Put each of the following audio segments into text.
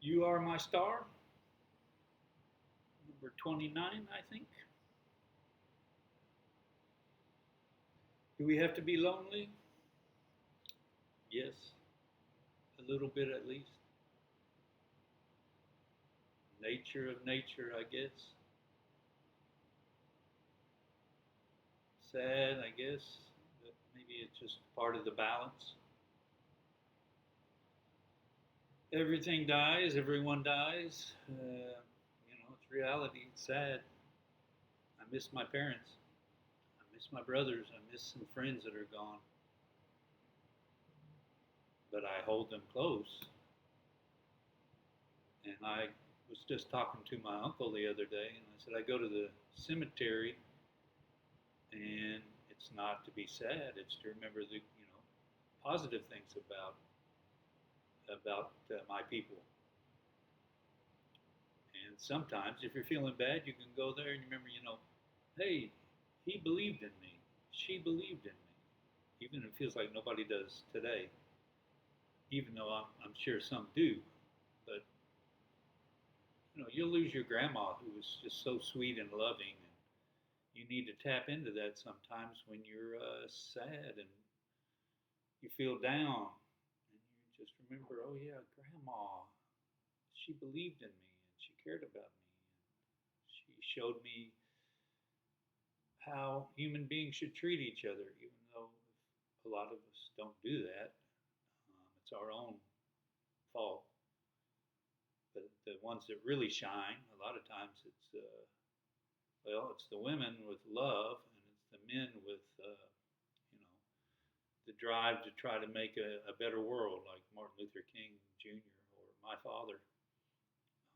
You Are My Star, number 29, I think. Do we have to be lonely? Yes, a little bit at least. Nature of nature, I guess. Sad, I guess, but maybe it's just part of the balance. Everything dies, everyone dies. It's reality. It's sad. I miss my parents. I miss my brothers. I miss some friends that are gone, but I hold them close. And I was just talking to my uncle the other day, and I said, I go to the cemetery, and it's not to be sad. It's to remember the positive things about my people. And sometimes, if you're feeling bad, you can go there and remember, hey, he believed in me. She believed in me. Even if it feels like nobody does today, even though I'm sure some do. But you'll lose your grandma who was just so sweet and loving, and you need to tap into that sometimes when you're sad and you feel down, and you just remember, oh yeah, grandma, she believed in me and she cared about me, and she showed me how human beings should treat each other, even though a lot of us don't do that. It's our own fault. But the ones that really shine, a lot of times it's the women with love, and it's the men with you know the drive to try to make a better world, like Martin Luther King Jr. or my father.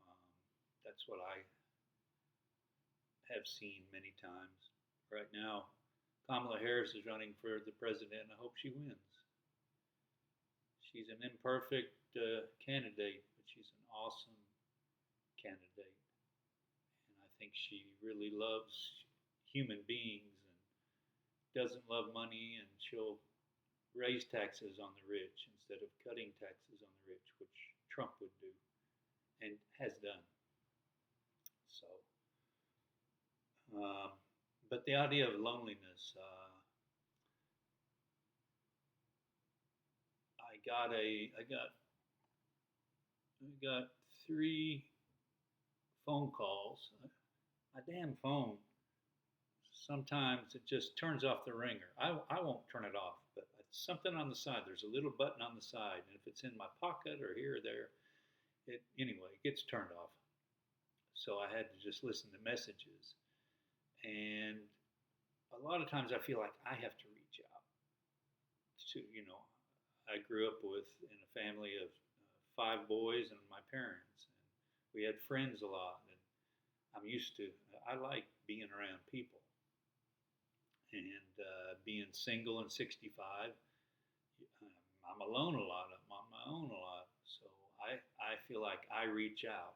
Um, that's what I have seen many times. Right now, Kamala Harris is running for the president, and I hope she wins. She's an imperfect candidate, but she's an awesome candidate. And I think she really loves human beings and doesn't love money, and she'll raise taxes on the rich instead of cutting taxes on the rich, which Trump would do and has done. So, um, but the idea of loneliness, I got three phone calls. My damn phone, sometimes it just turns off the ringer. I won't turn it off, but it's something on the side. There's a little button on the side, and if it's in my pocket or here or there, it gets turned off. So I had to just listen to messages, and a lot of times I feel like I have to reach out to I grew up with in a family of five boys and my parents, and we had friends a lot, and I'm used to. I like being around people, and being single and 65, I'm alone a lot. I'm on my own a lot, so I feel like I reach out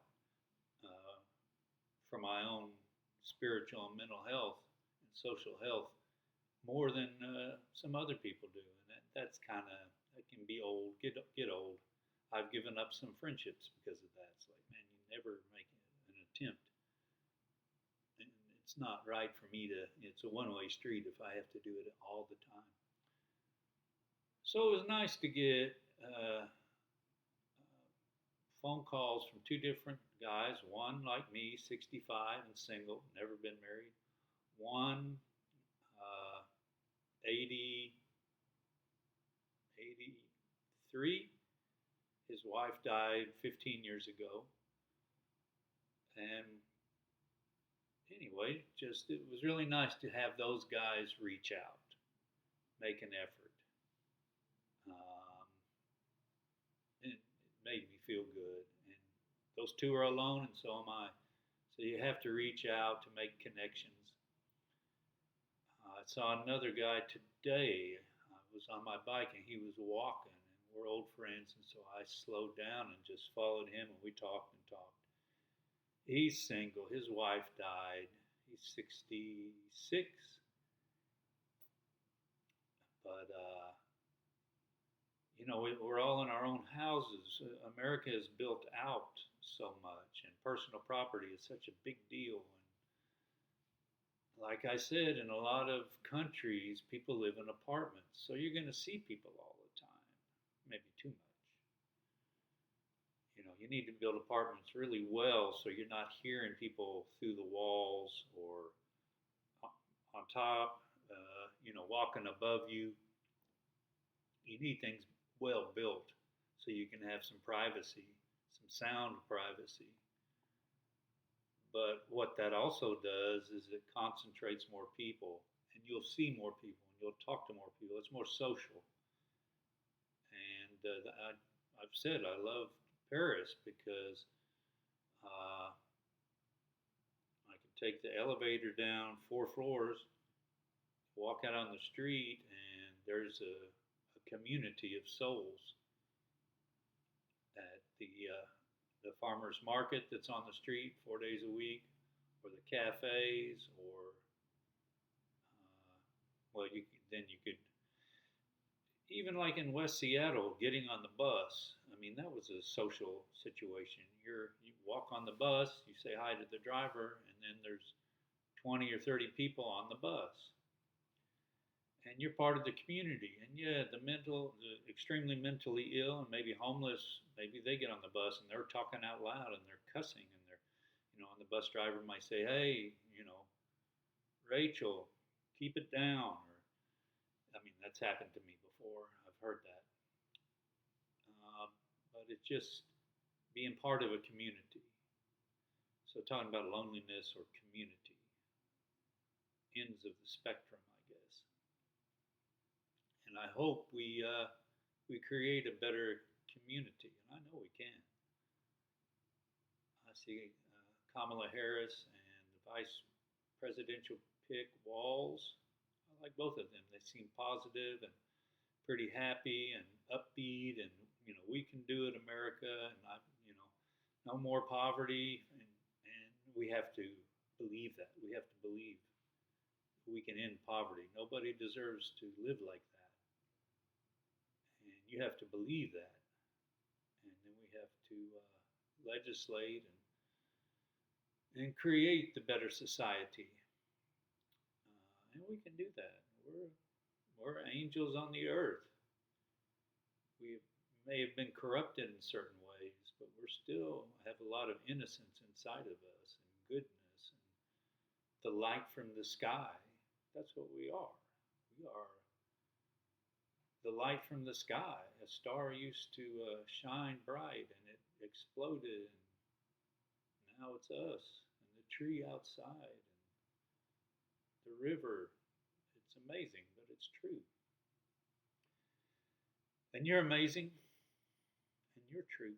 uh, for my own spiritual and mental health and social health more than some other people do, and that's kind of that can be old. Get old. I've given up some friendships because of that. It's like, man, you never make an attempt, and it's not right for me to. It's a one-way street if I have to do it all the time. So it was nice to get phone calls from two different guys. One like me, 65 and single, never been married. One, uh, 80, 83. His wife died 15 years ago. And anyway, just it was really nice to have those guys reach out, make an effort. Um, it made me feel good. And those two are alone, and so am I. So you have to reach out to make connections. I saw another guy today. I was on my bike and he was walking, and we're old friends, and so I slowed down and just followed him, and we talked and talked. He's single. His wife died. He's 66, but we're all in our own houses. America is built out so much, and personal property is such a big deal. And like I said, in a lot of countries, people live in apartments, so you're going to see people all the time, maybe too much. You need to build apartments really well so you're not hearing people through the walls or on top, walking above you. You need things well built so you can have some privacy, some sound privacy. But what that also does is it concentrates more people, and you'll see more people, and you'll talk to more people. It's more social. And I've said I love Paris because I can take the elevator down 4 floors, walk out on the street, and there's a community of souls at the farmers market that's on the street 4 days a week, or the cafes, or well, then you could even like in West Seattle, getting on the bus. I mean, that was a social situation. You walk on the bus, you say hi to the driver, and then there's 20 or 30 people on the bus, and you're part of the community. And yeah, the extremely mentally ill, and maybe homeless, maybe they get on the bus and they're talking out loud and they're cussing, and and the bus driver might say, "Hey, Rachel, keep it down." Or, I mean, that's happened to me before. I've heard that. But it's just being part of a community. So talking about loneliness or community, ends of the spectrum, I guess. And I hope we create a better community, and I know we can. I see Kamala Harris and the vice presidential pick Walls. I like both of them. They seem positive and pretty happy and upbeat, and we can do it, America, and no more poverty, and we have to believe that. We have to believe we can end poverty. Nobody deserves to live like that, and you have to believe that, and then we have to legislate and create the better society, and we can do that. We're angels on the earth. We may have been corrupted in certain ways, but we still have a lot of innocence inside of us and goodness and the light from the sky. That's what we are. We are the light from the sky. A star used to shine bright and it exploded, and now it's us and the tree outside and the river. It's amazing, but it's true. And you're amazing, and you're true.